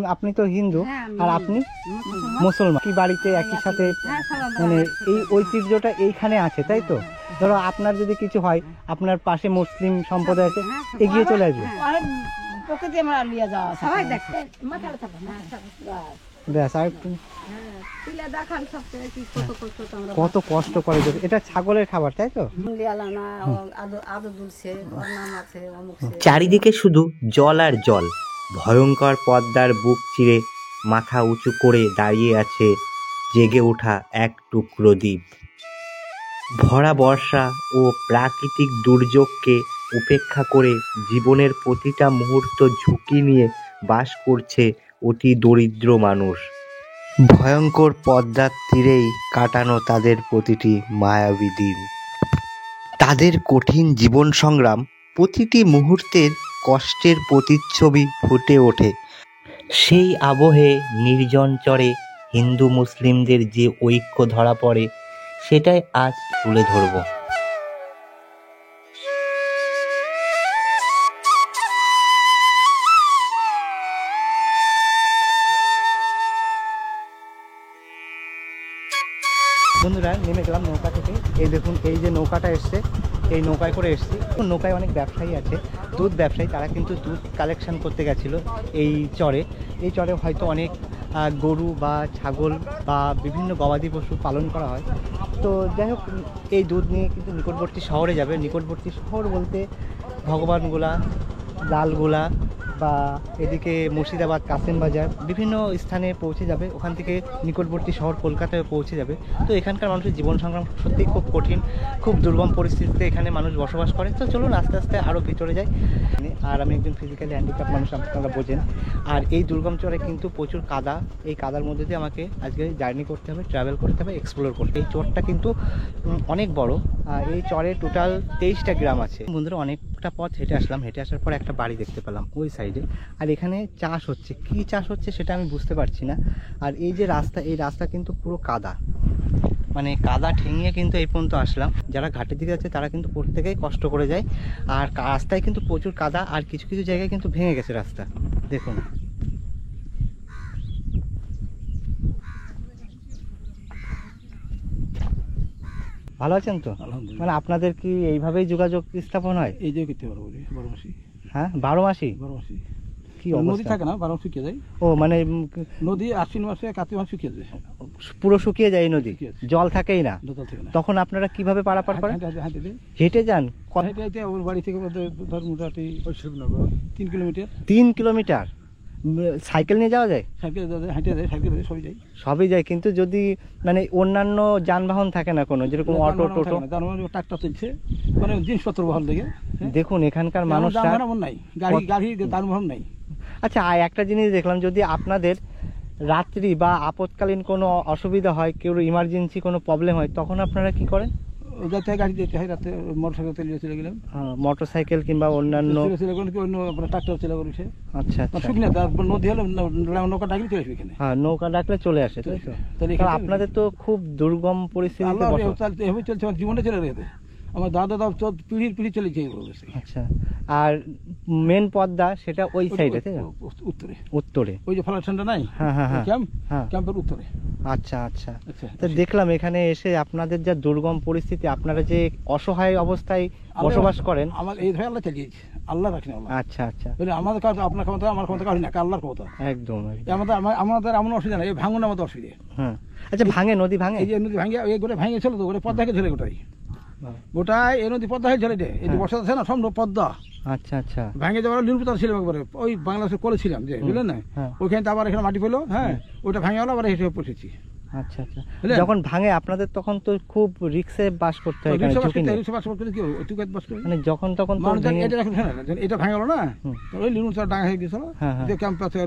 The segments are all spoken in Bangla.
আপনি তো হিন্দু আর আপনি মুসলমান, কি বাড়িতে একই সাথে মানে এই ঐতিহ্যটা এইখানে আছে, তাই তো? ধরো আপনার যদি কিছু হয়, আপনার পাশে মুসলিম সম্প্রদায় আছে, এগিয়ে চলে আসবে। ব্যাস, আর একটু কত কষ্ট করে। এটা ছাগলের খাবার, তাই তো? চারিদিকে শুধু জল আর জল। ভয়ঙ্কর পদ্মার বুক চিরে মাথা উঁচু করে দাঁড়িয়ে আছে জেগে ওঠা এক টুকরো দ্বীপ। ভরা বর্ষা ও প্রাকৃতিক দুর্যোগকে উপেক্ষা করে জীবনের প্রতিটা মুহূর্ত ঝুঁকি নিয়ে বাস করছে অতি দরিদ্র মানুষ। ভয়ঙ্কর পদ্মার তীরেই কাটানো তাদের প্রতিটি মায়াবী দিন। তাদের কঠিন জীবন সংগ্রাম, প্রতিটি মুহূর্তের কষ্টের প্রতিচ্ছবি ফুটে ওঠে সেই আবহে। নির্জন চরে হিন্দু মুসলিমদের যে ঐক্য ধরা পড়ে, সেটাই আজ তুলে ধরব। বন্ধুরা, নেমে গেলাম নৌকা থেকে। এই দেখুন, এই যে নৌকাটা এসছে, এই নৌকায় করে এসছি। নৌকায় অনেক ব্যবসায়ী আছে, দুধ ব্যবসায়ী, তারা কিন্তু দুধ কালেকশন করতে গেছিলো এই চরে। এই চরে হয়তো অনেক গরু বা ছাগল বা বিভিন্ন গবাদি পশু পালন করা হয়। তো যাই হোক, এই দুধ নিয়ে কিন্তু নিকটবর্তী শহরে যাবে। নিকটবর্তী শহর বলতে ভগবানগোলা, লালগোলা বা এদিকে মুর্শিদাবাদ, কাসিম বাজার, বিভিন্ন স্থানে পৌঁছে যাবে। ওখান থেকে নিকটবর্তী শহর কলকাতায় পৌঁছে যাবে। তো এখানকার মানুষের জীবন সংগ্রাম সত্যিই খুব কঠিন, খুব দুর্গম পরিস্থিতিতে এখানে মানুষ বসবাস করে। তো চলুন আস্তে আস্তে আরও ভিতরে যাই। আর আমি একজন ফিজিক্যালি হ্যান্ডিক্যাপ মানুষ, আপনারা বোঝেন। আর এই দুর্গম চরে কিন্তু প্রচুর কাদা। এই কাদার মধ্যে দিয়ে আমাকে আজকে জার্নি করতে হবে, ট্রাভেল করতে হবে, এক্সপ্লোর করতে। এই চরটা কিন্তু অনেক বড়। এই চরে টোটাল 23টা গ্রাম আছে। বন্ধুরা, অনেকটা পথ হেঁটে আসলাম। হেঁটে আসার পর একটা বাড়ি দেখতে পেলাম ওই সাইডে। আর এখানে চাষ হচ্ছে, কি চাষ হচ্ছে সেটা আমি বুঝতে পারছি না। আর এই যে রাস্তা, এই রাস্তা কিন্তু পুরো কাদা, মানে কাদা ঠেঙিয়ে কিন্তু এই পর্যন্ত আসলাম। যারা ঘাটের দিকে যাচ্ছে তারা কিন্তু প্রত্যেকেই কষ্ট করে যায়। আর রাস্তায় কিন্তু প্রচুর কাদা, আর কিছু কিছু জায়গায় কিন্তু ভেঙে গেছে রাস্তা। দেখুন, ভালো আছেন তো? মানে আপনাদের কি এইভাবেই যোগাযোগ স্থাপন হয়? এই যে করতে পারবো 12 মাসি। হ্যাঁ, 12 মাসি। 12 মাসি কি নদী থাকে না, 12 মাস শুকিয়ে যায়। ও মানে নদী আশ্বিন মাসে, কার্তিক মাসে শুকিয়ে যায়, পুরো শুকিয়ে যায় নদী, জল থাকেই না। তখন আপনারা কিভাবে পারাপার করেন? হেঁটে যান? হেঁটে ওর বাড়ি থেকে ধর মোটামুটি 3 কিলোমিটার। 3 কিলোমিটার সাইকেল নিয়ে যাওয়া যায়? সাইকেল হেঁটে যায়, সাইকেল সবই যায়, সবই যায়। কিন্তু যদি মানে অন্যান্য যানবাহন থাকে না কোনো, যেরকম অটো টোটো? ট্রাক্টর চলছে, মানে জিনিসপত্র বহল থেকে। দেখুন এখানকার মানুষ নাই, গাড়ি গাড়ি যানবাহন নাই। আচ্ছা, আর একটা জিনিস দেখলাম, যদি আপনাদের রাত্রি বা আপৎকালীন কোনো অসুবিধা হয়, কেউ ইমার্জেন্সি কোনো প্রবলেম হয়, তখন আপনারা কি করেন? যাতে গাড়ি যেতে হয়, রাতে মোটরসাইকেল চালিয়ে চলে গেলাম। মোটরসাইকেল কিংবা অন্যান্য ট্রাক্টর চলে গেছে। আচ্ছা আচ্ছা, শুকনা নদী হলে নৌকা ডাকলে চলে আসবে এখানে। হ্যাঁ, নৌকা ডাকলে চলে আসে, তাই তো? তাহলে আপনাদের তো খুব দুর্গম পরিস্থিতি চলছে, আমার জীবনে চলে গেছে। আমার দাদা পিঢ়ির পিঢ়ি চলেছে। আচ্ছা, আর মেন পদ্মা সেটা ওই সাইডে, তাই না? উত্তরে। উত্তরে ওই যে ফলাঠান্ডা নাই, হ্যাঁ হ্যাঁ হ্যাঁ, ক্যাম্পের উত্তরে। আচ্ছা আচ্ছা। তো দেখলাম এখানে এসে আপনাদের যা দুর্গম পরিস্থিতি, আপনারা যে অসহায় অবস্থায় বসবাস করেন। আমার এই ধরে আল্লাহ চালিয়েছে, আল্লাহ রাখেন। আচ্ছা আচ্ছা, আমাদের কাছে আপনার ক্ষমতা, আমার ক্ষমতা কারণ না, আল্লাহর ক্ষমতা। একদম। আমাদের এমন অসুবিধা নাই, ভাঙন আমাদের অসুবিধা। হ্যাঁ, আচ্ছা, ভাঙে নদী ভাঙে? এই যে নদী ভাঙে, এই গোটা ভাঙেছিল তো, গোটা পদ্মাকে ঝরে গোটাই। গোটাই এই নদী পদ্মা হয়ে ঝরে, এই যে বর্ষা আছে না, সব পদ্মা। আচ্ছা আচ্ছা, ভাঙে যাওয়ার লিলপুতার ছিলাম একবারে, ওই বাংলাদেশে করেছিলাম যে, বুঝলেন না? ওইখানে আবার এখানে মাটি পেলো, হ্যাঁ, ওইটা ভাঙে গেলো, আবার হেঁটে পৌঁছেছি। আচ্ছা আচ্ছা, যখন ভাঙে আপনাদের তখন তো খুব রিস্কে বাস করতে হয়, মানে যখন তখন এটা ভাঙে গেলো না, ওই লিলুতার ডাঙা হয়ে গেছিল, ক্যাম্প আছে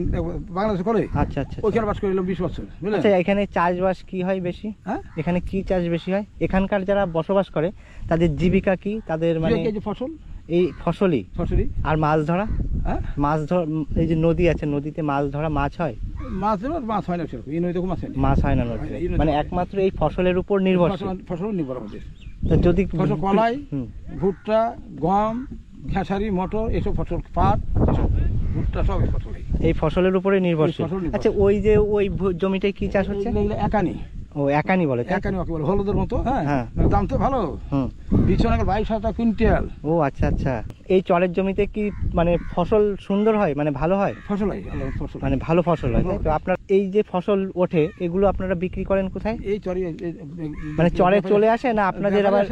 বাংলাদেশে করে। আচ্ছা আচ্ছা, ওইখানে বাস করে 20 বছর। আচ্ছা, এখানে চাষবাস কি হয় বেশি? এখানে কি চাষ বেশি হয়? এখানকার যারা বসবাস করে তাদের জীবিকা কি? তাদের মানে ফসল, এই ফসলই। আর মাছ ধরা? মাছ ধরা, এই যে নদী আছে, নদীতে মাছ ধরা, মাছ হয়? মাছ হয় না, এই নদীতে মাছ হয় না নদীতে, মানে একমাত্র এই ফসলের উপর নির্ভরশীল। ফসল নির্ভর আমাদের। যদি ফসল কলাই, ভুট্টা, গম, খেসারি, মটর, এসব ফসল, পাট, এসব ভুট্টা, সব ফসল। এই ফসলের উপরে নির্ভরশীল। এই ফসল নির্ভর। আচ্ছা, ওই যে ওই জমিটায় কি চাষ হচ্ছে? এগুলো একানি, ও একানি বলে, তাই তো? একানি ওকে বলে, হলুদের মতো। হ্যাঁ, হ্যাঁ। দাম তো ভালো, হুম। দিচ্ছে অনেক 22,000 টাকা কুইন্টাল। ও আচ্ছা আচ্ছা। এই চরের জমিতে কি মানে ফসল সুন্দর হয়, মানে ভালো হয়, ফসল হয়, ভালো ফসল। মানে ভালো ফসল হয়, তাই তো? আপনার এই যে ফসল ওঠে এগুলো আপনারা বিক্রি করেন কোথায়? এই চরে মানে চরে চলে আসে না আপনাদের আবার?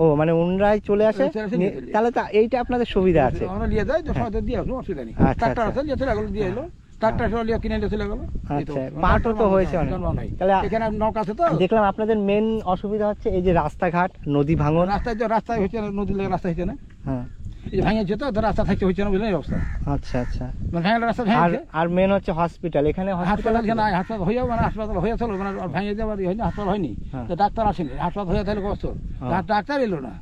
ও মানে উনরাই চলে আসে, চলে আসে, নিয়ে চলে যায়। তাহলে তো এইটা আপনাদের সুবিধা আছে। আমরা নিয়ে যাই, সময় দিয়ে আসলো, অসুবিধা নেই। আচ্ছা, ট্রাক্টর আচ্ছা। আছে, নিয়ে চলে গেলো, দিয়ে এলো। ট্রাক্টর নিয়ে কিনে নিয়ে চলে গেলো। এই তো, আচ্ছা, পাটও তো হয়েছে অনেক। জন্ম নাই। তাহলে এখানে নৌকা আছে তো। দেখলাম আপনাদের মেন অসুবিধা হচ্ছে এই যে রাস্তাঘাট, নদী ভাঙন। রাস্তায় হচ্ছে না, নদীর লেগে রাস্তা হচ্ছে না। হ্যাঁ, এই যে ভেঙেছে তো রাস্তা থাকতে হচ্ছে না, বুঝলেন এই অবস্থা। আচ্ছা আচ্ছা। মানে ভেঙে রাস্তা আর ভেঙেছে। আর মেন হচ্ছে হসপিটাল, এখানে হাসপাতাল হসপিটাল নাই, হাসপাতাল হয়ে যাবে, মানে হাসপাতাল হয়েছিল, মানে ভেঙে যাবার হয়নি, হাসপাতাল হয়নি। হ্যাঁ। তো ডাক্তার আসেনি, হাসপাতাল হয়ে তাহলে কষ্ট। হ্যাঁ। ডাক্তার এলো না,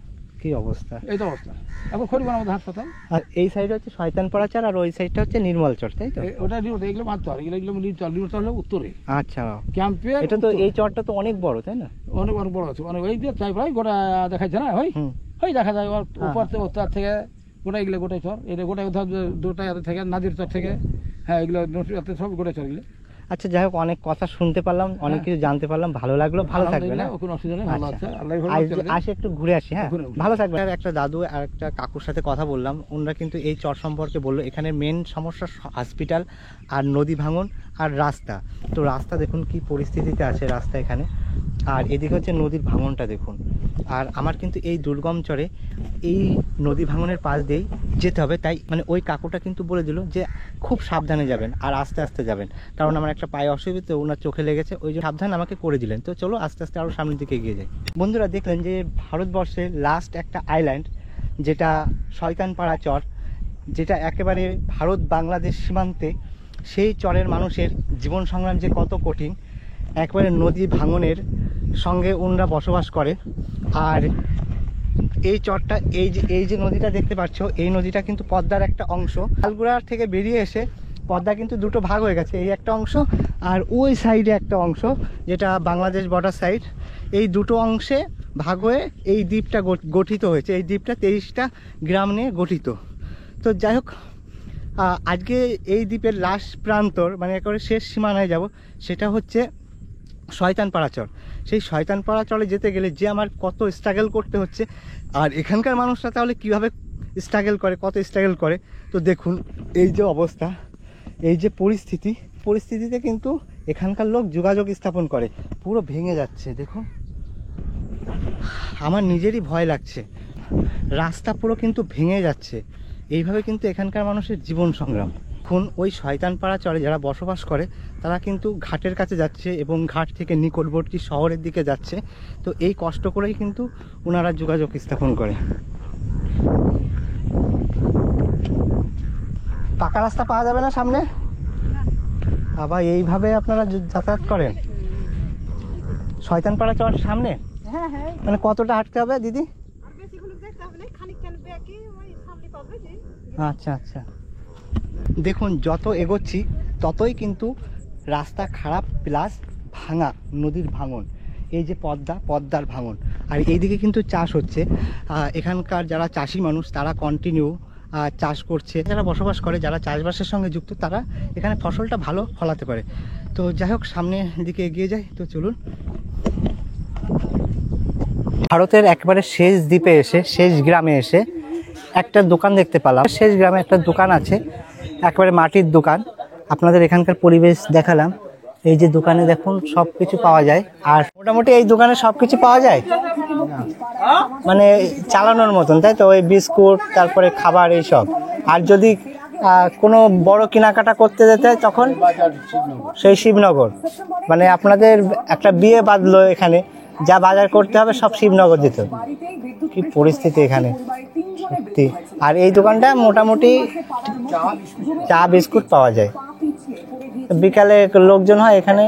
কি অবস্থা। এই তো অবস্থা। এখন খড়িবার আমাদের হাসপাতাল। আর এই সাইড হচ্ছে শয়তানপাড়া চর, আর ওই সাইডটা হচ্ছে নির্মলচর, তাই তো? ওটা এগুলো মারতে হবে, এগুলো লিচল হলো উত্তরে আচ্ছা, ক্যাম্পে। এটা তো এই চরটা তো অনেক বড়, তাই না? অনেক অনেক বড় আছে, অনেক। এই যে চাই প্রায় গোটা দেখাচ্ছে না, ওই হুম। ওই দেখা যায় ওর হ্যাঁ। উপর থেকে, তার থেকে গোটা এগুলো গোটাই চর, এটা গোটাই ধর দুটা থেকে নাদির চর থেকে। হ্যাঁ, এগুলো সব গোটাই চর এগুলো। আচ্ছা, যাই হোক, অনেক কথা শুনতে পারলাম, অনেক কিছু জানতে পারলাম, ভালো লাগলো। ভালো থাকবেন। আলহামদুলিল্লাহ, কোনো অসুবিধা নেই, ভালো আচ্ছা। আছে, আল্লাহ ভালো আজ চলে যায়। আসি একটু ঘুরে আসি। হ্যাঁ, ঘুরে আসি। ভালো থাকবেন। আর একটা দাদু আর একটা কাকুর সাথে কথা বললাম, ওনারা কিন্তু এই চর সম্পর্কে বললো এখানে মেন সমস্যা হসপিটাল আর নদী ভাঙন আর রাস্তা। তো রাস্তা দেখুন কি পরিস্থিতিতে আছে রাস্তা এখানে, আর এদিকে হচ্ছে নদীর ভাঙনটা দেখুন। আর আমার কিন্তু এই দুর্গম চরে এই নদী ভাঙনের পাশ দিয়েই যেতে হবে, তাই মানে ওই কাকুটা কিন্তু বলে দিল যে খুব সাবধানে যাবেন আর আস্তে আস্তে যাবেন, কারণ আমার একটা পায়ে অসুবিধা, ওনার চোখে লেগেছে, ওই যে সাবধান আমাকে করে দিলেন। তো চলো আস্তে আস্তে আরও সামনের দিকে এগিয়ে যাই। বন্ধুরা, দেখলেন যে ভারতবর্ষের লাস্ট একটা আইল্যান্ড, যেটা শয়তানপাড়া চর, যেটা একেবারে ভারত বাংলাদেশ সীমান্তে, সেই চরের মানুষের জীবন সংগ্রাম যে কত কঠিন, একবারে নদী ভাঙনের সঙ্গে ওনরা বসবাস করে। আর এই চরটা, এই যে নদীটা দেখতে পাচ্ছ, এই নদীটা কিন্তু পদ্মার একটা অংশ। খালগুড়ার থেকে বেরিয়ে এসে পদ্মা কিন্তু দুটো ভাগ হয়ে গেছে, এই একটা অংশ আর ওই সাইডে একটা অংশ, যেটা বাংলাদেশ বর্ডার সাইড। এই দুটো অংশে ভাগ হয়ে এই দ্বীপটা গঠিত হয়েছে। এই দ্বীপটা 23টা গ্রাম নিয়ে গঠিত। তো যাই হোক, আজকে এই দ্বীপের লাস্ট প্রান্তর, মানে একেবারে শেষ সীমানায় যাব, সেটা হচ্ছে শয়তানপাড়া চর। সেই শয়তানপাড়া চরে যেতে গেলে যে আমার কত স্ট্রাগল করতে হচ্ছে, আর এখানকার মানুষরা তাহলে কীভাবে স্ট্রাগল করে, কত স্ট্রাগল করে। তো দেখুন এই যে অবস্থা, এই যে পরিস্থিতিতে কিন্তু এখানকার লোক যোগাযোগ স্থাপন করে, পুরো ভেঙে যাচ্ছে। দেখুন, আমার নিজেরই ভয় লাগছে, রাস্তা পুরো কিন্তু ভেঙে যাচ্ছে। এইভাবে কিন্তু এখানকার মানুষের জীবন সংগ্রাম। এখন ওই শয়তানপাড়া চরে যারা বসবাস করে, তারা কিন্তু ঘাটের কাছে যাচ্ছে এবং ঘাট থেকে নিকটবর্তী শহরের দিকে যাচ্ছে। তো এই কষ্ট করেই কিন্তু ওনারা যোগাযোগ স্থাপন করে। পাকা রাস্তা পাওয়া যাবে না সামনে, আবার এইভাবে আপনারা যাতায়াত করেন শয়তানপাড়া চর সামনে? হ্যাঁ হ্যাঁ, মানে কতটা হাঁটতে হবে দিদি? আর বেশিগুলো দেখতে হবে না, খানিকখান ব্যাকে ওই সামনে পাবে যে। আচ্ছা আচ্ছা। দেখুন, যত এগোচ্ছি ততই কিন্তু রাস্তা খারাপ, প্লাস ভাঙা, নদীর ভাঙন, এই যে পদ্মার ভাঙন। আর এইদিকে কিন্তু চাষ হচ্ছে। এখানকার যারা চাষি মানুষ, তারা কন্টিনিউ চাষ করছে। যারা বসবাস করে, যারা চাষবাসের সঙ্গে যুক্ত, তারা এখানে ফসলটা ভালো ফলাতে পারে। তো যাই হোক, সামনের দিকে এগিয়ে যাই। তো চলুন। ভারতের একেবারে শেষ দ্বীপে এসে, শেষ গ্রামে এসে একটা দোকান দেখতে পেলাম। শেষ গ্রামে একটা দোকান আছে, একেবারে মাটির দোকান। আপনাদের এখানকার পরিবেশ দেখালাম। এই যে দোকানে দেখুন সব কিছু পাওয়া যায়। আর মোটামুটি এই দোকানে সব কিছু পাওয়া যায়, মানে চালানোর মতন, তাই তো? ওই বিস্কুট, তারপরে খাবার, এইসব। আর যদি কোনো বড় কেনাকাটা করতে যেতে তখন সেই শিবনগর, মানে আপনাদের একটা বিয়ে বাঁধলো এখানে, যা বাজার করতে হবে সব শিবনগর দিত। কি পরিস্থিতি এখানে সত্যি। আর এই দোকানটা মোটামুটি চা বিস্কুট পাওয়া যায়। বিকালে লোকজন হয় এখানে।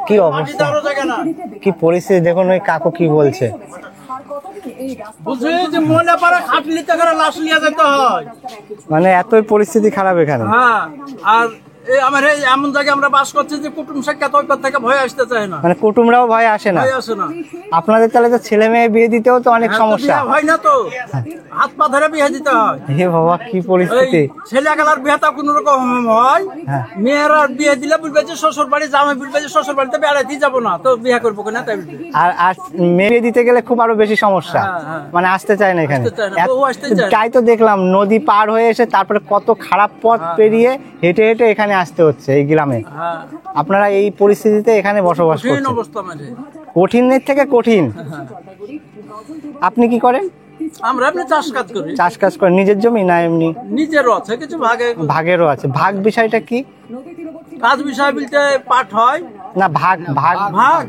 কি অবস্থা, কি পরিস্থিতি দেখুন। ওই কাকু কি বলছে, মানে মানে এতই পরিস্থিতি খারাপ এখানে। হ্যাঁ, আর এই আমার এই এমন জায়গায় আমরা বাস করছি যে কুটুম সাক্ষাৎ ওই পর থেকে ভয় আসতে চায় না, মানে কুটুমরাও ভয় আসে না? ভয় আসে না। আপনাদের তাহলে তো ছেলে মেয়ে বিয়ে দিতেও তো অনেক সমস্যা হয় না তো, হাত পা ধরে বিয়ে দিতে হয়। হে বাবা, কি পরিস্থিতি! ছেলে গেলার বিয়েটা কোন রকম হয়, মেয়েরা বিয়ে দিলে বলবে যে শ্বশুর বাড়ি, জামাই বলবে যে শ্বশুর বাড়িতে বেড়াইতে যাবো না, তো বিয়ে করবো কিনা তাই বলবে। আর মেয়ে দিতে গেলে খুব আরো বেশি সমস্যা, মানে আসতে চায় না এখানে। তাই তো দেখলাম নদী পার হয়ে এসে তারপরে কত খারাপ পথ পেরিয়ে হেঁটে হেঁটে এখানে আসতে হচ্ছে এই গ্রামে। আপনারা এই পরিস্থিতিতে এখানে বসবাস করছেন, কঠিনের থেকে কঠিন। আপনি কি করেন? আমরা এমনি চাষ কাজ করি। চাষ কাজ করেন? নিজের জমি না এমনি? নিজেরও আছে কিছু, ভাগেরও আছে। ভাগ বিষয়টা কি? কাজ বিষয় বলতে পাঠ হয় না, ভাগ ভাগ ভাগ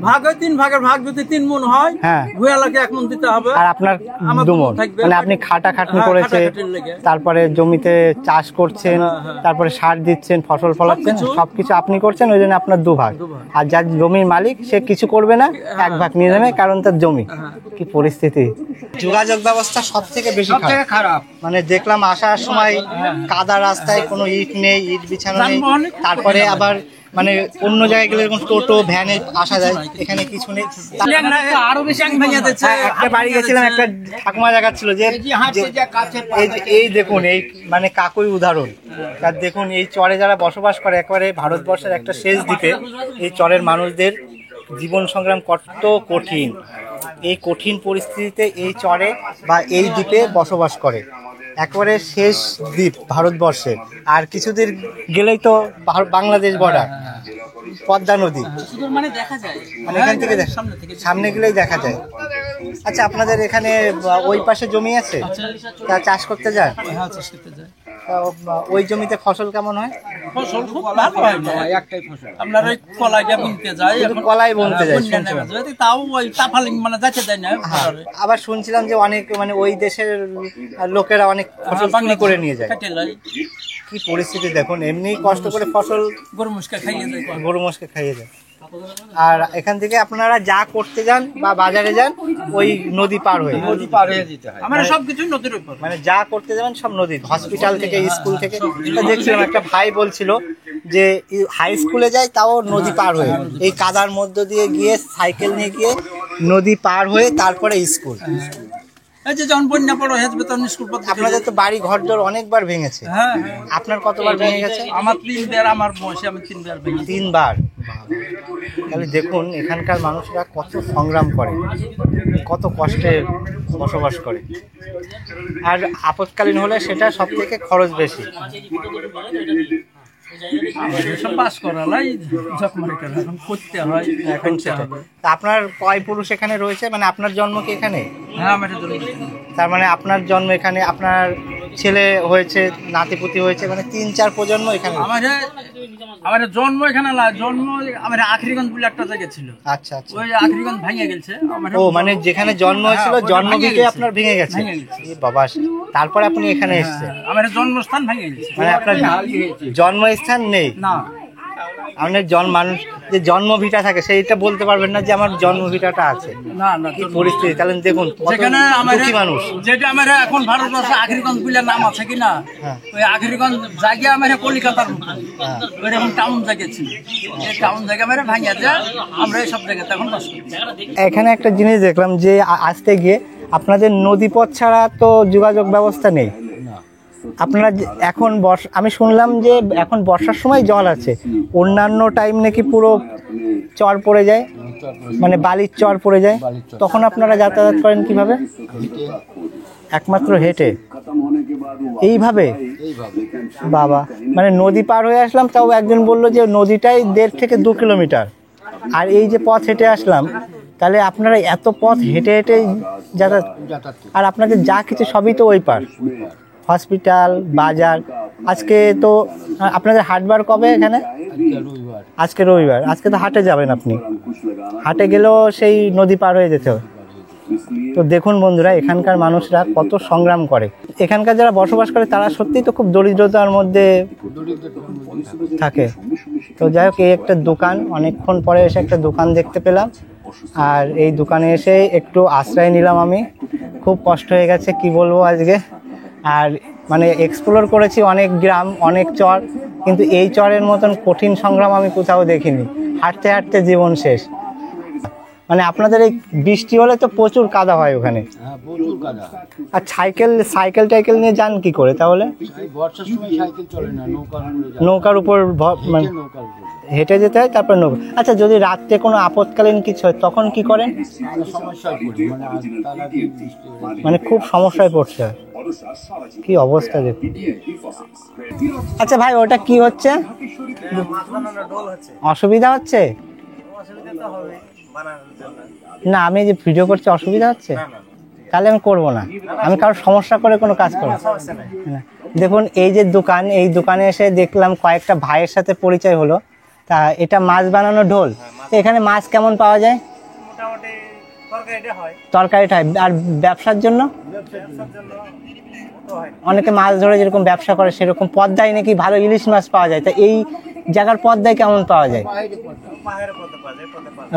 ভাগ হয় 3 ভাগের ভাগ যদি 3 মণ হয়, হ্যাঁ, ভুয়ালাকে 1 মণ দিতে হবে। আর আপনার 2 মণ, মানে আপনি খাটাখাটনি করেছে, তারপরে জমিতে চাষ করছেন, তারপরে সার দিচ্ছেন, ফসল ফলাচ্ছেন, সবকিছু আপনি করছেন, ওই জন্য আপনার 2 ভাগ। আর যার জমির মালিক সে কিছু করবে না, 1 ভাগ নিয়ে নেবে, কারণ তার জমি। কি পরিস্থিতি! যোগাযোগ ব্যবস্থা সব থেকে বেশি খারাপ। মানে দেখলাম আসার সময় কাদা রাস্তায়, কোনো ইট নেই, ইট বিছানো নেই। তারপরে আবার মানে অন্য জায়গায় গেলে এরকম টোটো ভ্যানে আসা যায়, এখানে কিছু নেই। আরো বেশি একটা বাড়ি গেছিলাম, একটা ঠাকুমা দেখাচ্ছিল যে এই দেখুন, এই মানে কাকুই উদাহরণ। তার দেখুন এই চরে যারা বসবাস করে, একেবারে ভারতবর্ষের একটা শেষ দ্বীপে, এই চরের মানুষদের জীবন সংগ্রাম কত কঠিন। এই কঠিন পরিস্থিতিতে এই চরে বা এই দ্বীপে বসবাস করে, একেবারে শেষ দ্বীপ ভারতবর্ষের। আর কিছুদিন গেলেই তো বাংলাদেশ বর্ডার, পদ্মা নদী, মানে এখান থেকে সামনে গেলেই দেখা যায়। আচ্ছা, আপনাদের এখানে ওই পাশে জমি আছে, তা চাষ করতে যায়? ওই জমিতে ফসল কেমন হয়? ফসল খুব ভালো হয় না, একটাই ফসল। আপনার ওই কলাইটা বুনতে যায়, কলাই বুনতে যায়, তাও ওই তাফালিং মানে যাচ্ছে যায় না। আবার শুনছিলাম যে অনেক মানে ওই দেশের লোকেরা অনেক ফসল চুরি করে নিয়ে যায়। কি পরিস্থিতি দেখুন! এমনি কষ্ট করে ফসল গরু মোষকে খাইয়ে দেয়। আর এখান থেকে আপনারা যা করতে যান বা বাজারে যান, ওই নদী পার হয়ে যেতে হয়। আমরা সবকিছু নদীর উপর, মানে যা করতে যাবেন সব নদী। হসপিটাল থেকে, স্কুল থেকে। দেখছিলাম একটা ভাই বলছিল যে হাই স্কুলে যায় তাও নদী পার হয়ে, এই কাদার মধ্য দিয়ে গিয়ে সাইকেল নিয়ে গিয়ে নদী পার হয়ে তারপরে স্কুল। এই যে যখন বন্যা পড়ো হেসবে তখন স্কুল পথ। আপনাদের তো বাড়ি ঘর দর অনেকবার ভেঙেছে। হ্যাঁ, আপনার কতবার ভেঙে গেছে? আমার 3 বার, আমার বয়সে আমি 3 বার ভেঙেছি। 3 বার? তাহলে দেখুন এখানকার মানুষরা কত সংগ্রাম করে, কত কষ্টে বসবাস করে। আর আপৎকালীন হলে সেটা সব থেকে খরচ বেশি। আপনার কয় পুরুষ এখানে রয়েছে? মানে আপনার জন্ম কি এখানে? তার মানে আপনার জন্ম এখানে, আপনার ছেলে হয়েছে, নাতিপুতি হয়েছে, মানে 3-4 প্রজন্ম এখানে। আমার জন্ম এখানে না, জন্ম আমার আখরিগঞ্জ বলে একটা জায়গা ছিল। আচ্ছা আচ্ছা, ওই আখরিগঞ্জ ভেঙে গেছে। ও মানে যেখানে জন্ম হয়েছিল জন্মভিটে আপনার ভেঙে গেছে। বাবা, তারপরে আপনি এখানে এসেছেন। আমার জন্মস্থান ভেঙে গেছে, মানে আপনার জন্মস্থান নেই না। আপনার মানুষ যে জন্মভিটা থাকে সেইটা বলতে পারবেন না যে আমার জন্মভিটাটা আছে। না না, কি পরিস্থিতি! তাহলে দেখুন যেখানে দুঃখী মানুষ। যেটা আমার এখন ভারতবর্ষে আখরিগঞ্জ বলে নাম আছে কিনা, ওই আখরিগঞ্জ জায়গা আমার কলিকাতার মতো ওইরকম টাউন জায়গা ছিল। এই টাউন জায়গা আমার ভাঙিয়া যায়, আমরা এইসব জায়গাতে এখন বাস করি। এখানে একটা জিনিস দেখলাম যে আসতে গিয়ে আপনাদের নদীপথ ছাড়া তো যোগাযোগ ব্যবস্থা নেই। আপনারা এখন আমি শুনলাম যে এখন বর্ষার সময় জল আছে, অন্যান্য টাইম নাকি পুরো চর পড়ে যায়, মানে বালির চর পড়ে যায়, তখন আপনারা যাতায়াত করেন কিভাবে? একমাত্র হেঁটে। এইভাবে? বাবা, মানে নদী পার হয়ে আসলাম, তাও একজন বললো যে নদীটাই 1.5 থেকে 2 কিলোমিটার, আর এই যে পথ হেঁটে আসলাম, তাহলে আপনারা এত পথ হেঁটে হেঁটে যাতায়াত, আর আপনাদের যা কিছু সবই তো ওই পার, হসপিটাল, বাজার। আজকে তো আপনাদের হাটবার কবে এখানে? আজকে রবিবার। আজকে তো হাটে যাবেন আপনি, হাটে গেলেও সেই নদী পার হয়ে যেতে হবে। তো দেখুন বন্ধুরা, এখানকার মানুষরা কত সংগ্রাম করে। এখানকার যারা বসবাস করে তারা সত্যিই তো খুব দরিদ্রতার মধ্যে থাকে। তো যাই হোক, এই একটা দোকান, অনেকক্ষণ পরে এসে একটা দোকান দেখতে পেলাম, আর এই দোকানে এসে একটু আশ্রয় নিলাম। আমি খুব কষ্ট হয়ে গেছে, কি বলবো আজকে। আর মানে এক্সপ্লোর করেছি অনেক গ্রাম, অনেক চর, কিন্তু এই চরের মতন কঠিন সংগ্রাম আমি কোথাও দেখিনি। হাঁটতে হাঁটতে জীবন শেষ। মানে আপনাদের এই বৃষ্টি হলে তো প্রচুর কাদা হয় ওখানে। হ্যাঁ, প্রচুর কাদা। আর সাইকেল টাইকেল নিয়ে যান কি করে তাহলে? বর্ষার সময় সাইকেল চলে না, নৌকার উপর মানে নৌকার উপরে হেঁটে যেতে হয়, তারপর নৌকা। আচ্ছা, যদি রাত্রে কোনো আপৎকালীন কিছু হয় তখন কি করেন? সমস্যায় পড়ি, মানে খুব সমস্যায় পড়তে হয়। কি অবস্থা দেখুন। আচ্ছা ভাই, ওটা কি হচ্ছে? অসুবিধা হচ্ছে না? আমি যে ভিডিও করছি অসুবিধা হচ্ছে? তাহলে আমি করবো না। আমি কারোর সমস্যা করে কোনো কাজ করবো না। দেখুন, এই যে দোকান, এই দোকানে এসে দেখলাম কয়েকটা ভাইয়ের সাথে পরিচয় হলো। তা এটা মাছ বানানো ঢোল। তো এখানে মাছ কেমন পাওয়া যায়? তরকারিটা হয়। আর ব্যবসার জন্য অনেকে মাছ ধরে যেরকম ব্যবসা করে সেরকম পদ্মায় নাকি ভালো ইলিশ মাছ পাওয়া যায়। তা এই জায়গার পদ্মায় কেমন পাওয়া যায়?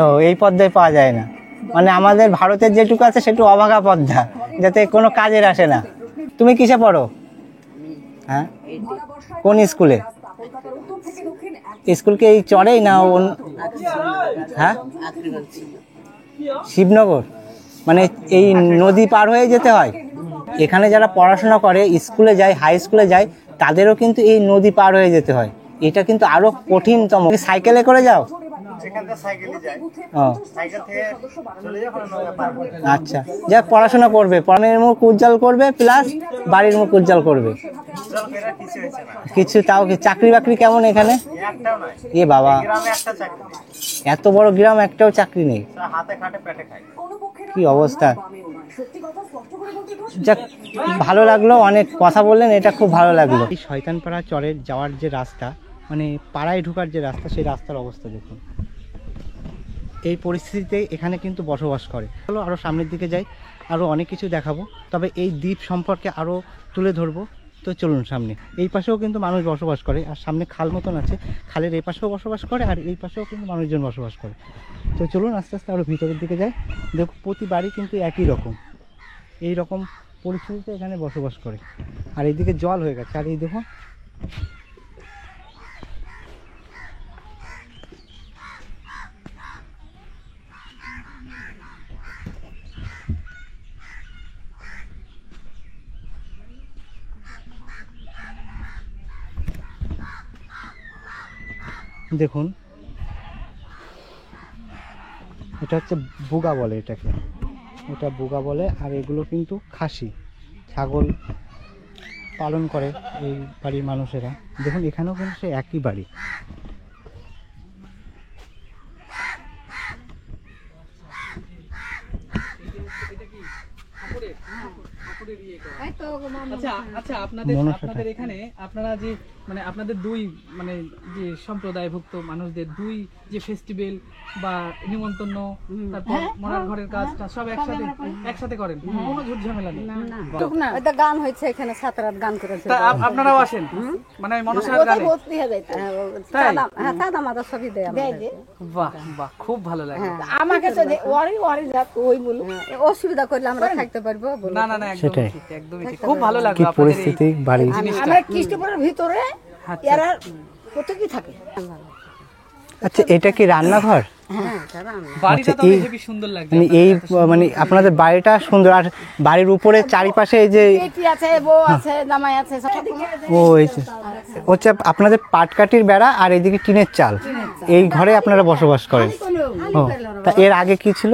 ও, এই পদ্মায় পাওয়া যায় না। মানে আমাদের ভারতের যেটুকু আছে সেটু অভাগা পদ্মা, যাতে কোনো কাজের আসে না। তুমি কিসে পড়ো? হ্যাঁ, কোন স্কুলে? স্কুল কি এই চরেই না? হ্যাঁ, শিবনগর। মানে এই নদী পার হয়ে যেতে হয়। এখানে যারা পড়াশোনা করে, স্কুলে যায়, হাই স্কুলে যায়, তাদেরও কিন্তু এই নদী পার হয়ে যেতে হয়। এটা কিন্তু আরো কঠিনতম। সাইকেলে করে যাও? আচ্ছা, যা পড়াশোনা করবে, পড়ানোর মুখ উজ্জ্বল করবে, প্লাস বাড়ির মুখ উজ্জ্বল করবে। কিছু তাও কি চাকরি বাকরি কেমন এখানে? এ বাবা, এত বড় গ্রাম, একটাও চাকরি নেই। কি অবস্থা। যাক, ভালো লাগলো, অনেক কথা বললেন, এটা খুব ভালো লাগলো। এই শয়তানপাড়া চরের যাওয়ার যে রাস্তা, মানে পাড়ায় ঢোকার যে রাস্তা, সেই রাস্তার অবস্থা দেখুন। এই পরিস্থিতিতে এখানে কিন্তু বসবাস করে। চলো আরও সামনের দিকে যাই, আরও অনেক কিছু দেখাবো। তবে এই দ্বীপ সম্পর্কে আরও তুলে ধরবো। তো চলুন সামনে। এই পাশেও কিন্তু মানুষ বসবাস করে, আর সামনে খাল মতন আছে, খালের এই পাশেও বসবাস করে, আর এই পাশেও কিন্তু মানুষজন বসবাস করে। তো চলুন আস্তে আস্তে আরও ভিতরের দিকে যাই। দেখো, প্রতি বাড়ি কিন্তু একই রকম, এই রকম পরিস্থিতিতে এখানে বসবাস করে। আর এইদিকে জল হয়ে গেছে, আর এই দেখো দেখুন, এটা হচ্ছে বুগা বলে এটাকে, এটা বুগা বলে। আর এগুলো কিন্তু খাসি, ছাগল পালন করে এই বাড়ির মানুষেরা। দেখুন, এখানেও কিন্তু সে একই বাড়ি। আচ্ছা, আপনাদের এখানে আপনারা যে মানে আপনাদের দুই মানে যে সম্প্রদায়ভুক্ত মানুষদের দুই যে ফেস্টিভ্যাল বা নিমন্ত্রণ, তারপর মরার ঘরের কাজটা সব একসাথে করেন, কোনো ঝুট ঝামেলা নেই। ওটা গান হয়েছে এখানে, সাত রাত গান করেছে। তা আপনারাও আসেন মানে মনসার গানে? চাঁদা মাদা সবই দেয়। বাহ বাহ, খুব ভালো লাগে। আমাকে ওই বলু, অসুবিধা করলে আমরা থাকতে পারবো? না না না, একদমই ঠিক, একদমই ঠিক। খুব ভালো লাগলো কি আপনাদের পরিস্থিতি বাড়ি। আমরা কৃষ্ণপুরের ভিতরে এরা প্রত্যেকই থাকে। আচ্ছা, এটা কি রান্নাঘর? বাড়িটা তো হেবি সুন্দর লাগছে। মানে এই মানে আপনাদের বাড়িটা সুন্দর, আর বাড়ির উপরে চারিপাশে এই যে বেটি আছে, বউ আছে, জামাই আছে, ও হচ্ছে আপনাদের পাটকাঠির বেড়া, আর এইদিকে টিনের চাল, এই ঘরে আপনারা বসবাস করেন। ও, তা এর আগে কি ছিল?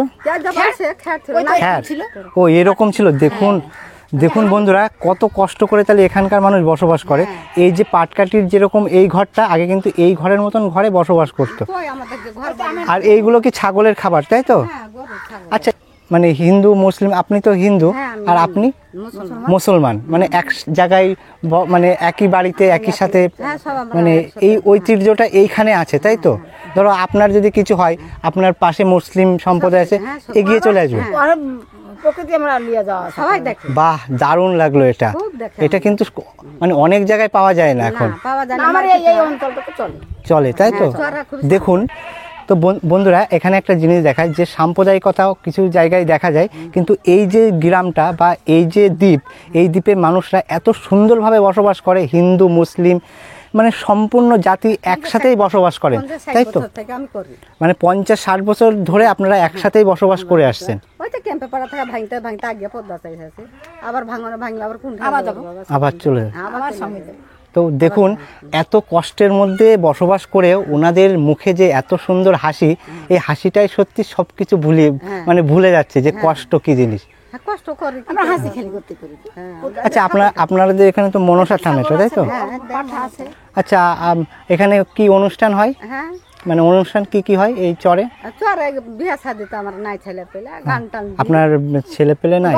খ্যার। ও, এরকম ছিল। দেখুন দেখুন বন্ধুরা, কত কষ্ট করে তাহলে এখানকার মানুষ বসবাস করে। এই যে পাটকাঠির যেরকম এই ঘরটা, আগে কিন্তু এই ঘরের মতন ঘরে বসবাস করতো। আর এইগুলো কি ছাগলের খাবার, তাই তো? আচ্ছা, মানে হিন্দু মুসলিম, আপনি তো হিন্দু আর আপনি মুসলমান, মানে এক জায়গায় মানে একই বাড়িতে একই সাথে, মানে এই ঐতিহ্যটা এইখানে আছে, তাই তো? ধরো আপনার যদি কিছু হয়, আপনার পাশে মুসলিম সম্প্রদায় আছে, এগিয়ে চলে আসবে। প্রকৃতি আমরা নিয়ে যাওয়া সবাই দেখে। বাহ, দারুণ লাগলো এটা। এটা কিন্তু মানে অনেক জায়গায় পাওয়া যায় না এখন, আমার এই অঞ্চলটাতে চলে, তাই তো? দেখুন তো বন্ধুরা, এখানে একটা জিনিস দেখায় যে সাম্প্রদায়িকতাও কিছু জায়গায় দেখা যায়, কিন্তু এই যে গ্রামটা বা এই যে দ্বীপ, এই দ্বীপে মানুষরা এত সুন্দরভাবে বসবাস করে, হিন্দু মুসলিম মানে সম্পূর্ণ জাতি একসাথেই বসবাস করেন, 50-60 তাই তো? বছর থেকে আমি করি। মানে 50-60 বছর ধরে আপনারা একসাথেই বসবাস করে আসছেন। ওই তো ক্যাম্পে পাড়া থেকে ভাঙতে ভাঙতে আগে পদ্মা চাইছে, আবার ভাঙনে ভাঙলে আবার কোন আবার চলে আমার স্বামী যাবে। তো দেখুন এত কষ্টের মধ্যে বসবাস করে ওনাদের মুখে যে এত সুন্দর হাসি, এই হাসিটাই সত্যি সবকিছু মানে ভুলে যাচ্ছে যে কষ্ট কি জিনিস। হ্যাঁ, কষ্ট করি, আমরা হাসি খেলি করতে করি। আচ্ছা আপনাদের এখানে তো মনসা থান এটা, তাই তো? হ্যাঁ, পাঠা আছে। আচ্ছা এখানে কি অনুষ্ঠান হয়, হ্যাঁ, মানে অনুষ্ঠান কি হয় এই চরে? চরে বিয়া শাদি তো আমার নাই, ছেলে পেলে গান টান দিই। আপনার ছেলে পেলে নাই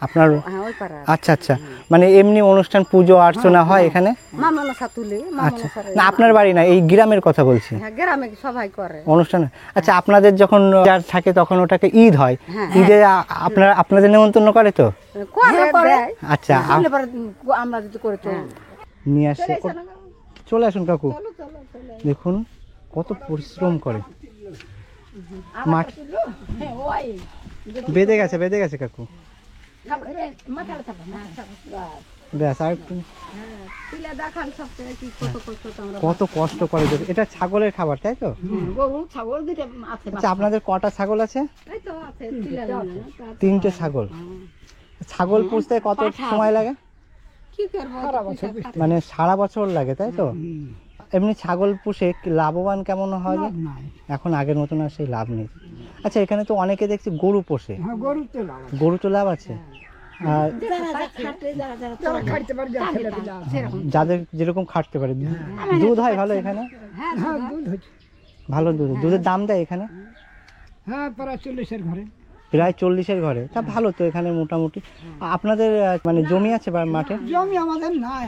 আপনার? হ্যাঁ, ওই পাড়া আচ্ছা আচ্ছা, মানে এমনি অনুষ্ঠান পুজো অর্চনা হয় এখানে? মামনসা তুলি, আচ্ছা, মামনসা। না আপনার বাড়ি না, এই গ্রামের কথা বলছি। হ্যাঁ, গ্রামে সবাই করে অনুষ্ঠান। আচ্ছা আপনাদের যখন যার থাকে তখন ওটাকে ঈদ হয়, ঈদে আপনাদের নেমন্তন্ন করে তো? করে। আচ্ছা আমরা যদি করে তো নিয়ে আসছে, চলে আসুন কাকু। দেখুন কত পরিশ্রম করে, মাঠ বেঁধে গেছে কাকু। ব্যাস, আর কত কষ্ট করে। এটা ছাগলের খাবার, তাই তো? গরু ছাগল দুটো আছে। আচ্ছা আপনাদের কটা ছাগল আছে? এই তো আছে 3টে ছাগল। ছাগল পুষতে কত সময় লাগে? কি করব, মানে সারা বছর লাগে, তাই তো? এমনি ছাগল পুষে লাভবান কেমন হয়? এখন আগের মতন আর সেই লাভ নেই। আচ্ছা এখানে তো অনেকে দেখছি গরু পোষে, গরু তো লাভ আছে। আর যাদের যেরকম খাটতে পারে, দুধ হয় ভালো এখানে? ভালো দুধের দাম দেয় এখানে? হ্যাঁ, প্রায় 40-এর ঘরে। প্রায় 40-এর ঘরে, তা ভালো তো এখানে মোটামুটি। আপনাদের মানে জমি আছে বা মাঠে? জমি আমাদের নাই,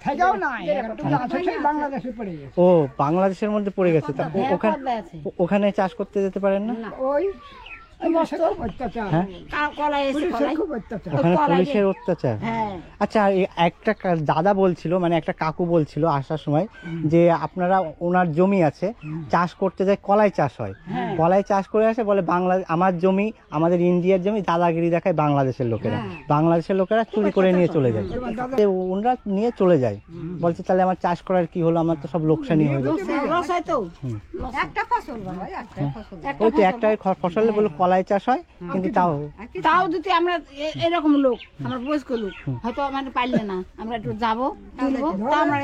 থেকেও নাই, বাংলাদেশে পড়ে গেছে। ও, বাংলাদেশের মধ্যে পড়ে গেছে। তা ওখানে চাষ করতে যেতে পারেন না? ওই অত্যাচার, হ্যাঁ, ওখানে পুলিশের অত্যাচার। আচ্ছা একটা দাদা বলছিল, মানে একটা কাকু বলছিল আসার সময় যে আপনারা ওনার জমি আছে, চাষ করতে যায়, কলাই চাষ হয়, কলাই চাষ করে আসে, বলে আমার জমি, আমাদের ইন্ডিয়ার জমি, দাদাগিরি দেখায় বাংলাদেশের লোকেরা চুরি করে নিয়ে চলে যায়। ওনারা নিয়ে চলে যায়, বলছে তাহলে আমার চাষ করার কি হলো, আমার তো সব লোকসানই হয়ে যাচ্ছে। ওই তো একটা ফসলে বলে কলাই চাষ হয়, কিন্তু তাও যদি আমরা এরকম লোক, আমরা বয়স্ক লোক হয়তো মানে পাইলে না, আমরা একটু যাবো তুলবো, তা আমরা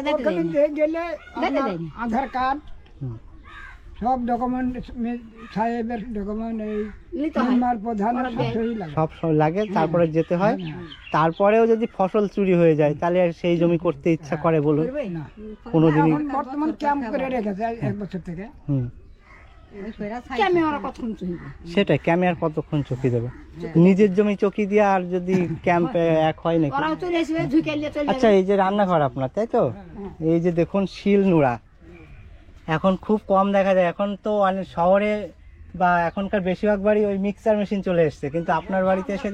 গেলে আধার কার্ড সব ডকুমেন্ট, সাহেবের ডকুমেন্ট, এই প্রধান সব লাগে, তারপরে যেতে হয়। তারপরেও যদি ফসল চুরি হয়ে যায় তাহলে আর সেই জমি করতে ইচ্ছা করে বলুন? কোনোদিনই। বর্তমান ক্যাম্প করে রেখেছে 1 বছর থেকে। সেটাই, ক্যাম্পে আর কতক্ষণ চকি দেবে? নিজের জমি চকি দিয়ে আর যদি ক্যাম্পে এক হয় নাকি? আচ্ছা এই যে রান্নাঘর আপনার, তাই তো? এই যে দেখুন শিল নোড়া এখন খুব কম দেখা যায়, এখন তো অনেক শহরে বা এখনকার বেশিরভাগ বাড়ি ওই মিক্সার মেশিন চলে এসছে, কিন্তু আপনার বাড়িতে এসে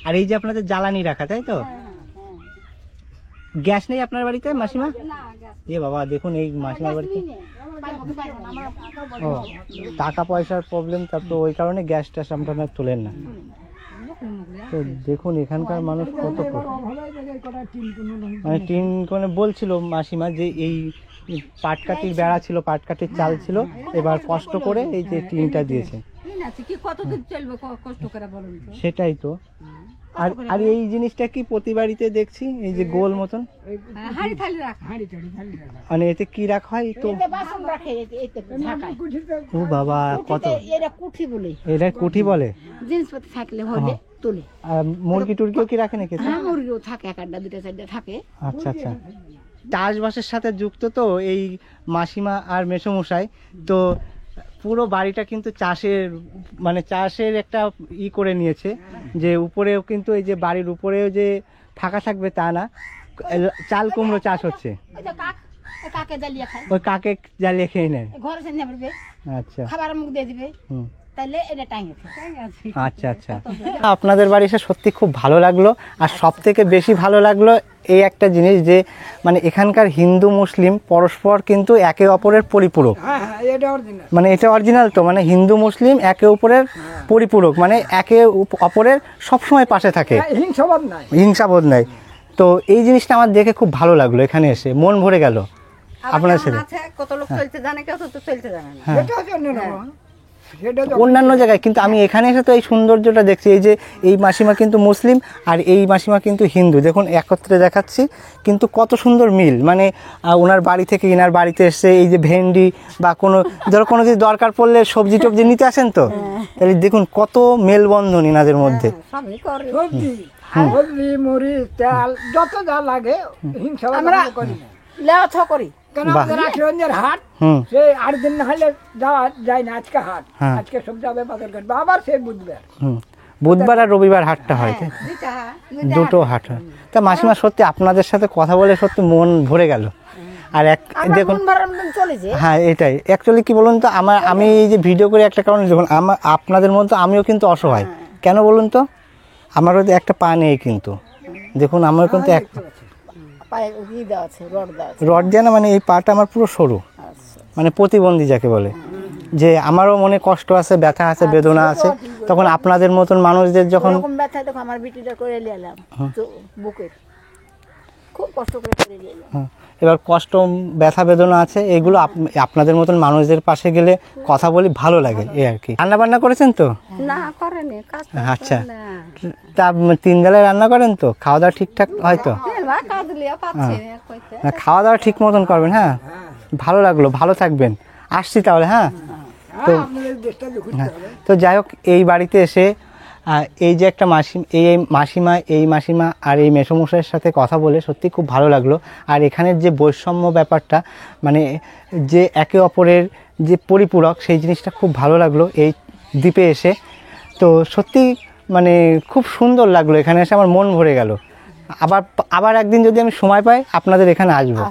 আর এই যে আপনাদের জ্বালানি রাখা, তাই তো? গ্যাস নেই আপনার বাড়িতে মাসিমা? এ বাবা, দেখুন এই মাসিমার বাড়িতে ও টাকা পয়সার প্রবলেম, তার তো ওই কারণে গ্যাস ট্যাস আপনারা তোলেন না। তো দেখুন এখানকার মানুষ কত মানে টিন কোণে বলছিল মাসিমা যে এই পাটকাঠির বেড়া ছিল, পাটকাঠির চাল ছিল, এবার কষ্ট করে এই যে টিনটা দিয়েছে। সেটাই তো। আর এই জিনিসটা কি প্রতি বাড়িতে দেখছি, এই যে গোল মতন, মানে এতে কি রাখা হয়? তো ও বাবা, কত এটা কুঠি বলে? জিনিসপত্র থাকলে হলে তুলে। মুরগি টুরগিও কি রাখে নাকি? মুরগিও থাকে, 1-2 2-4 থাকে। আচ্ছা আচ্ছা, চাষবাসের সাথে যুক্ত তো এই মাসিমা আর মেসোমশাই, তো পুরো বাড়িটা কিন্তু চাষের একটা করে নিয়েছে, যে উপরেও কিন্তু এই যে বাড়ির উপরেও যে ফাঁকা থাকবে তা না, চাল কুমড়ো চাষ হচ্ছে, ওই কাকে জ্বালিয়ে খেয়ে নেয়। আচ্ছা, খাবার মুখ দিয়ে দিবে, তাহলে এটা আচ্ছা আচ্ছা। আপনাদের বাড়ি এসে সত্যি খুব ভালো লাগলো। আর সব থেকে বেশি ভালো লাগলো এই একটা জিনিস, যে মানে এখানকার হিন্দু মুসলিম পরস্পর কিন্তু একে অপরের পরিপূরক। মানে এটা অরিজিনাল তো, মানে হিন্দু মুসলিম একে অপরের পরিপূরক, মানে একে অপরের সবসময় পাশে থাকে, হিংসাবোধ নাই। তো এই জিনিসটা আমার দেখে খুব ভালো লাগলো, এখানে এসে মন ভরে গেল আপনার সাথে। আছে কত লোক চলতে জানে, কেউ তো চলতে জানে না। সেটা হচ্ছে অন্যরকম। সেটা হচ্ছে অন্যান্য জায়গায়, কিন্তু আমি এখানে এসে তো এই সৌন্দর্যটা দেখছি। এই যে এই মাসিমা কিন্তু মুসলিম আর এই মাসিমা কিন্তু হিন্দু, দেখুন একত্রে দেখাচ্ছি, কিন্তু কত সুন্দর মিল। মানে ওনার বাড়ি থেকে এনার বাড়িতে এসে এই যে ভেন্ডি বা কোনো ধরো কোনো কিছু দরকার পড়লে সবজি টবজি নিতে আসেন, তো তাহলে দেখুন কত মেলবন্ধন এনাদের মধ্যে। সবই করে। সবজি, হলদি, মরিচ, তেল যত যা লাগে হিংসা আমরা করি না। লেওয়া ছ করি কেন আমাদের আশীর্বাদের হাট, হুম। সে 8 দিন না হলে যাওয়া যায় না। আজকে হাট, হ্যাঁ। আজকে সব যাবে বাজার করবে, আবার সে বুধবার। বুধবার আর রবিবার হাটটা হয়, তাই? দুইটা দুটো হাট হয়। তা মাসিমা সত্যি আপনাদের সাথে কথা বলে সত্যি মন ভরে গেল। আর এক দেখুন, চলে যে হ্যাঁ এটাই অ্যাকচুয়ালি কি বলুন তো, আমি এই যে ভিডিও করে একটা কারণে, দেখুন আপনাদের মতো আমিও কিন্তু অসহায়। কেন বলুন তো, আমারও তো একটা পা নেই, কিন্তু দেখুন আমার কিন্তু এক পায়ে ই দেওয়া আছে, রড দেওয়া আছে। রড দেয় না, মানে এই পাটা আমার পুরো সরু, মানে প্রতিবন্ধী যাকে বলে। যে আমারও মনে কষ্ট আছে, ব্যথা আছে, বেদনা আছে, তখন আপনাদের মতন মানুষদের যখন এরকম ব্যথা দেখো আমার বিটিটা করে নিয়ে এলাম বুকের, খুব কষ্ট করে নিয়ে এলাম। এবার কষ্ট ব্যথা বেদনা আছে, এগুলো আপনাদের মতন মানুষদের পাশে গেলে কথা বলি, ভালো লাগে এই আর কি। রান্না বান্না করেছেন তো? না করেনি কাজ। আচ্ছা, তা 3 বেলায় রান্না করেন তো? খাওয়া দাওয়া ঠিকঠাক হয়তো? কাজ লিয়া পাচ্ছি না কইতে। না, খাওয়া দাওয়া ঠিক মতন করবেন। হ্যাঁ, ভালো লাগলো, ভালো থাকবেন, আসছি তাহলে। হ্যাঁ, তো আপনাদের দেশটা দেখুন। তো যাই হোক, এই বাড়িতে এসে এই যে একটা মাসিমা আর এই মেসোমশাইয়ের সাথে কথা বলে সত্যি খুব ভালো লাগলো। আর এখানের যে বৈষম্য ব্যাপারটা, মানে যে একে অপরের যে পরিপূরক, সেই জিনিসটা খুব ভালো লাগলো এই দ্বীপে এসে। তো সত্যি মানে খুব সুন্দর লাগলো এখানে এসে, আমার মন ভরে গেল। আবার একদিন যদি আমি সময় পাই আপনাদের এখানে আসবো,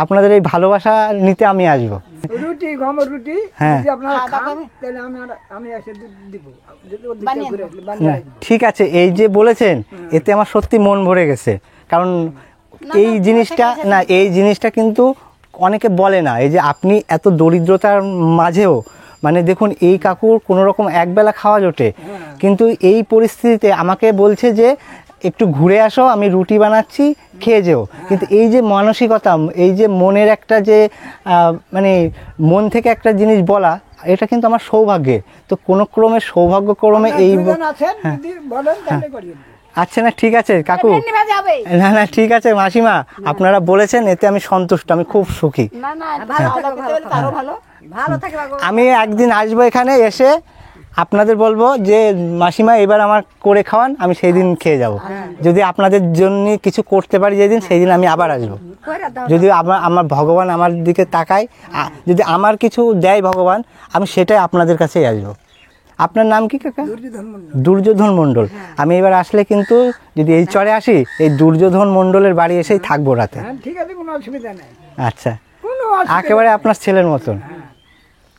আপনাদের এই ভালোবাসা নিতে আমি আসবো। রুটি, গমের রুটি, হ্যাঁ। যদি আপনারা খান তাহলে আমি এসে দিব, যদি ওর দিকটা ঘুরে আসলে বানিয়ে না, রাখবো। ঠিক আছে, এই যে বলেছেন এতে আমার সত্যি মন ভরে গেছে। কারণ এই জিনিসটা কিন্তু অনেকে বলে না। এই যে আপনি এত দরিদ্রতার মাঝেও, মানে দেখুন এই কাকুর কোনো রকম একবেলা খাওয়া জোটে, কিন্তু এই পরিস্থিতিতে আমাকে বলছে যে একটু ঘুরে আসো, আমি রুটি বানাচ্ছি, খেয়ে যেও। কিন্তু এই যে মানসিকতা, এই যে মনের একটা যে মানে মন থেকে একটা জিনিস বলা, এটা কিন্তু আমার সৌভাগ্যের। তো কোনো সৌভাগ্যক্রমে এই দুজন আছেন, যদি বলেন তাহলে করিয়ে দেব। আচ্ছা, না ঠিক আছে কাকু, না ঠিক আছে মাসিমা, আপনারা বলেছেন এতে আমি সন্তুষ্ট, আমি খুব সুখী। না না ভালো থাকো, ভালো ভালো ভালো থাকে বাবু। আমি একদিন আসবো এখানে, এসে আপনাদের বলবো যে মাসিমা এবার আমার করে খাওয়ান, আমি সেই দিন খেয়ে যাব। যদি আপনাদের জন্য কিছু করতে পারি যেদিন, সেই দিন আমি আবার আসবো। কইরা দাও। যদি আমার ভগবান আমার দিকে তাকায়, যদি আমার কিছু দেয় ভগবান, আমি সেটাই আপনাদের কাছেই আসবো। আপনার নাম কি কাকা? দুর্যোধন মণ্ডল। আমি এবার আসলে কিন্তু যদি এই চরে আসি, এই দুর্যোধন মণ্ডলের বাড়ি এসেই থাকবো রাতে। হ্যাঁ, ঠিক আছে, কোনো অসুবিধা নেই, আচ্ছা, কোনো অসুবিধা একেবারে আপনার ছেলের মতন।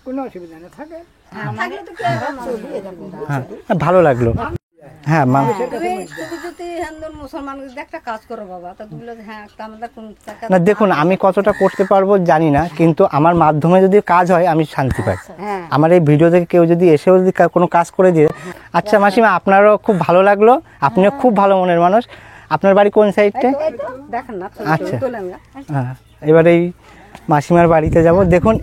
কোনো অসুবিধা নেই, থাকে। থাকলে তো কি আর চলবে এরকম। হ্যাঁ, ভালো লাগলো। হ্যাঁ মা, তুমি যদি হিন্দু মুসলমান যদি একটা কাজ করো বাবা, তা তুমি বলে যে হ্যাঁ একটা আমাদের কোন টাকা। না দেখুন, আমি কতটা করতে পারবো জানি না, কিন্তু আমার মাধ্যমে যদি কাজ হয় আমি শান্তি পাই। হ্যাঁ। আমার এই ভিডিও থেকে কেউ যদি এসেও যদি কোনো কাজ করে দিয়ে, আচ্ছা মাসিমা, আপনারও খুব ভালো লাগলো, আপনিও খুব ভালো মনের মানুষ। আপনার বাড়ি কোন সাইডটা? দেখেন না আচ্ছা। তোলেন না। হ্যাঁ, এবার এই মাসিমার বাড়িতে যাব। দেখুন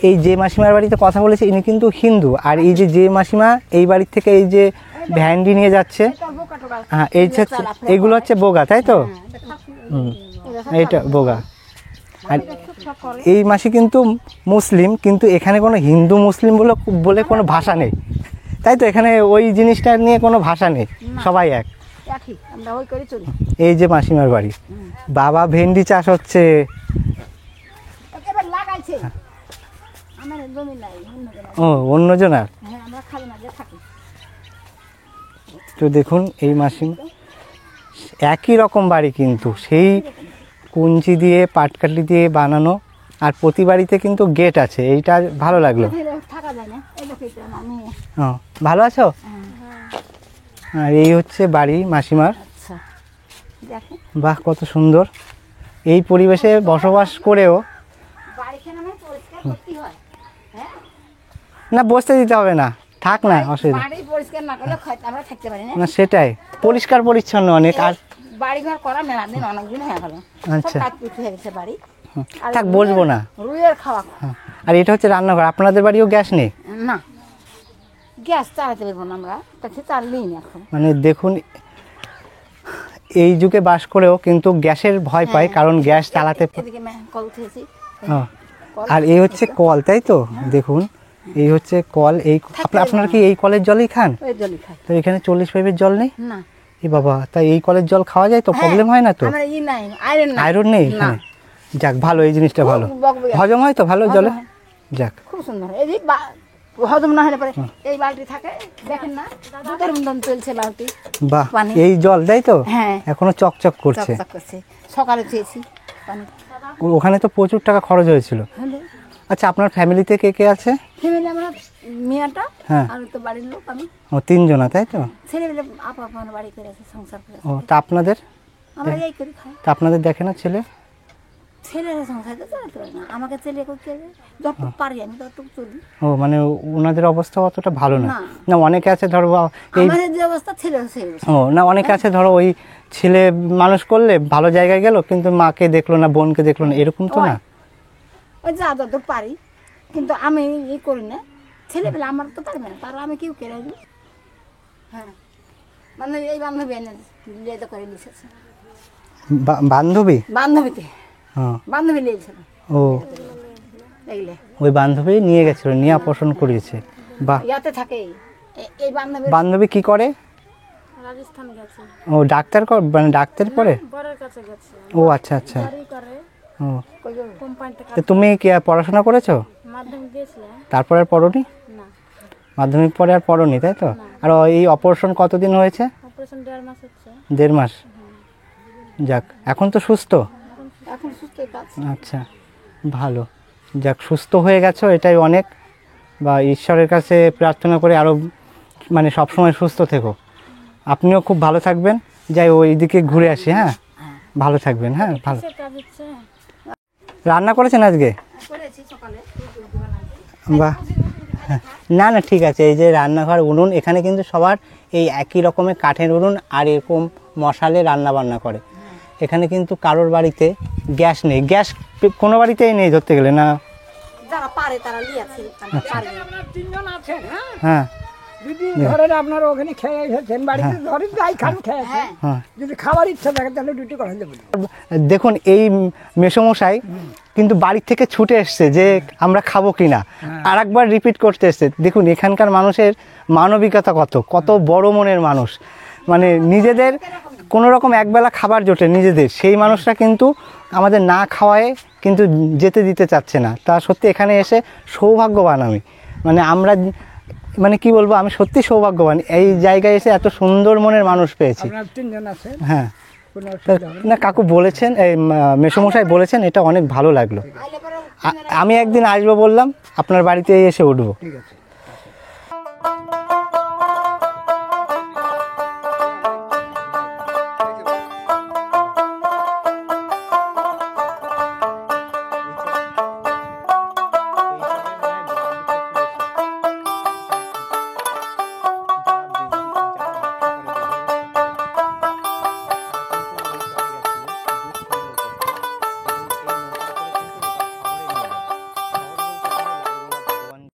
এই যে মাসিমার বাড়িতে কথা বলেছে ইনি কিন্তু হিন্দু, আর এই যে মাসিমা এই বাড়ির থেকে এই যে ভ্যান্ডি নিয়ে যাচ্ছে, হ্যাঁ এইগুলো হচ্ছে বোগা, তাই তো? এইটা বোগা। আর এই মাসি কিন্তু মুসলিম, কিন্তু এখানে কোনো হিন্দু মুসলিম বলে কোনো ভাষা নেই, তাই তো? এখানে ওই জিনিসটা নিয়ে কোনো ভাষা নেই, সবাই এক। আমরা ওই করে চলি। এই যে মাসিমার বাড়ি, বাবা ভেন্ডি চাষ হচ্ছে। এবার লাগাইছে আমার জমি নাই, ও অন্যজনার। হ্যাঁ, আমরা খালি মাঝে থাকি। তো দেখুন এই মাসিমা, একই রকম বাড়ি কিন্তু সেই কুঞ্চি দিয়ে পাটকাঠি দিয়ে বানানো, আর প্রতি বাড়িতে কিন্তু গেট আছে, এইটা ভালো লাগলো। থাকা যায় না, এই দেখো এটা আমি। ও ভালো আছো? আর এই হচ্ছে বাড়ি মাসিমার। আচ্ছা, দেখো বাহ, কত সুন্দর। এই পরিবেশে বসবাস করেও বাড়িখানা আমার পরিষ্কার করতে হয়। না, বসতে দিতে হবে না, থাক না, অসুবিধা বাড়ি পরিষ্কার না করলে আমরা থাকতে পারি না। না। সেটাই, পরিষ্কার পরিচ্ছন্ন অনেক। আর বাড়ি ঘর করা মেলা দিন অনেকদিন হয়ে গেল আচ্ছা। কাজ পিছু হয়ে গেছে বাড়ি আর থাক বলবো না। রুইয়ের খাওয়া হ্যাঁ। আর এটা হচ্ছে রান্নাঘর, আপনাদের বাড়িও গ্যাস নেই? না গ্যাস চালাতে পারবো না আমরা, তাকে চাললেই না এখন। মানে দেখুন এই যুগে বাস করেও কিন্তু গ্যাসের ভয় পায়, কারণ গ্যাস চালাতে এদিকে কল উঠেছি। হ্যাঁ। আর এই হচ্ছে কল, তাই তো? দেখুন এই হচ্ছে কল। এই আপনারা কি এই কলের জলই খান? ওই জলই খাই। তো এখানে 40 পাইপের জল নেই? না এ বাবা, তাই এই কলের জল খাওয়া যায় তো? প্রবলেম হয় না তো? আমার ই নাই, আয়রন নাই। আয়রন নেই এখানে? যাক ভালো, এই জিনিসটা ভালো। বকবক। হজম হয় তো ভালো জলে? হয়। যাক খুব সুন্দর। এই যে হজম না হলে পরে এই বালতি থাকে, দেখেন না দুধের মতন চলছে বালতি। বাহ, পানি। এই জল তাই তো? হ্যাঁ। এখনো চকচক করছে। চকচক করছে। সকালে চেয়েছি পানি। ওখানে তো প্রচুর টাকা খরচ হয়েছিল। হলো আচ্ছা, আপনার ফ্যামিলিতে কে কে আছে? ফ্যামিলি আমরা মেয়েটা হ্যাঁ। আর তো বাড়ির লোক আমি। ও 3 জনা তাই তো? ছেলেবেলে আপা আমার বাড়ি করে আছে, সংসার করে আছে। ও তা আপনাদের? আমরা এই করি খাই। তা আপনাদের দেখে না ছেলে? ছেলেরা সংসার তো চালাতে পারে না, আমাকে ছেলে করতে হবে, যতটুকু পারি আমি ততটুকু চলি। ও মানে ওনাদের অবস্থা অতটা ভালো না? না। না অনেকে আছে ধরো এই আমাদের যে অবস্থা ছেলে সেই অবস্থা। ও না, অনেকে আছে ধরো ওই ছেলে মানুষ করলে ভালো জায়গায় গেল কিন্তু মাকে দেখলো না, বোনকে দেখলো না, এরকম তো না? ওই যা যতটুকু পারি, কিন্তু আমি ই করি না। ছেলেবেলা আমার তো পারবে না, তার আমি কেউ কেড়ে দিই। হ্যাঁ মানে এই বান্ধবী এনে লেদা করে নিয়েছে। বান্ধবী? বান্ধবীতে হ্যাঁ। বান্ধবী নিয়েছিল ও এগুলো, ওই বান্ধবী নিয়ে গেছিল, নিয়ে পোষণ করিয়েছে। বাহ। ইয়াতে থাকে এই বান্ধবী। বান্ধবী কি করে? রাজস্থান গেছে। ও ডাক্তার মানে ডাক্তার পড়ে? বড়ের কাছে গেছে। ও আচ্ছা আচ্ছা। করে ও কোম্পানিতে তো তুমি কি পড়াশোনা করেছো? মাধ্যমিক দিয়েছিলাম। তারপর আর পড়োনি? না, মাধ্যমিক পরে আর পড়োনি তাই তো? আর এই অপারেশন কতদিন হয়েছে? অপারেশন 1.5 মাস হচ্ছে। 1.5 মাস? যাক, এখন তো সুস্থ? এখন সুস্থ কাজ। আচ্ছা ভালো, যাক সুস্থ হয়ে গেছো, এটাই অনেক। বা ঈশ্বরের কাছে প্রার্থনা করে আরও মানে সবসময় সুস্থ থেকো। আপনিও খুব ভালো থাকবেন। যাই ওই দিকে ঘুরে আসি। হ্যাঁ ভালো থাকবেন। হ্যাঁ ভালো। কাজ হচ্ছে রান্না করেছেন আজকে? করেছি সকালে। বাহ, না না ঠিক আছে। এই যে রান্নাঘর, উনুন, এখানে কিন্তু সবার এই একই রকমের কাঠের উনুন আর এরকম মশালে রান্না বান্না করে। এখানে কিন্তু কারোর বাড়িতে গ্যাস নেই। গ্যাস কোনো বাড়িতেই নেই ধরতে গেলে না? যারা পারে তারা লিয়াছে। আপনার 3 জন আছেন। হ্যাঁ হ্যাঁ যদি ধরেন আপনারা ওখানে খেয়ে এসেছেন, বাড়িতে ধরেন যাই খান খেয়েছেন, হ্যাঁ। যদি খাবার ইচ্ছা থাকে তাহলে ডিউটি করেন দেবেন। দেখুন এই মেসোমশাই কিন্তু বাড়ির থেকে ছুটে এসছে যে আমরা খাবো কিনা, আর একবার রিপিট করতে এসছে। দেখুন এখানকার মানুষের মানবিকতা কত, কত বড় মনের মানুষ। মানে নিজেদের কোনো রকম একবেলা খাবার জোটে নিজেদের, সেই মানুষরা কিন্তু আমাদের না খাওয়ায় কিন্তু যেতে দিতে চাচ্ছে না। তা সত্যি এখানে এসে সৌভাগ্যবান আমি। মানে আমরা মানে কি বলবো, আমি সত্যি সৌভাগ্যবান এই জায়গায় এসে এত সুন্দর মনের মানুষ পেয়েছি। আপনার 3 জন আছেন, হ্যাঁ কোনো অসুবিধা হবে না। না কাকু বলেছেন, এই মেসোমশাই বলেছেন, এটা অনেক ভালো লাগলো। আমি একদিন আসবো বললাম, আপনার বাড়িতে এসে উঠবো। ঠিক আছে।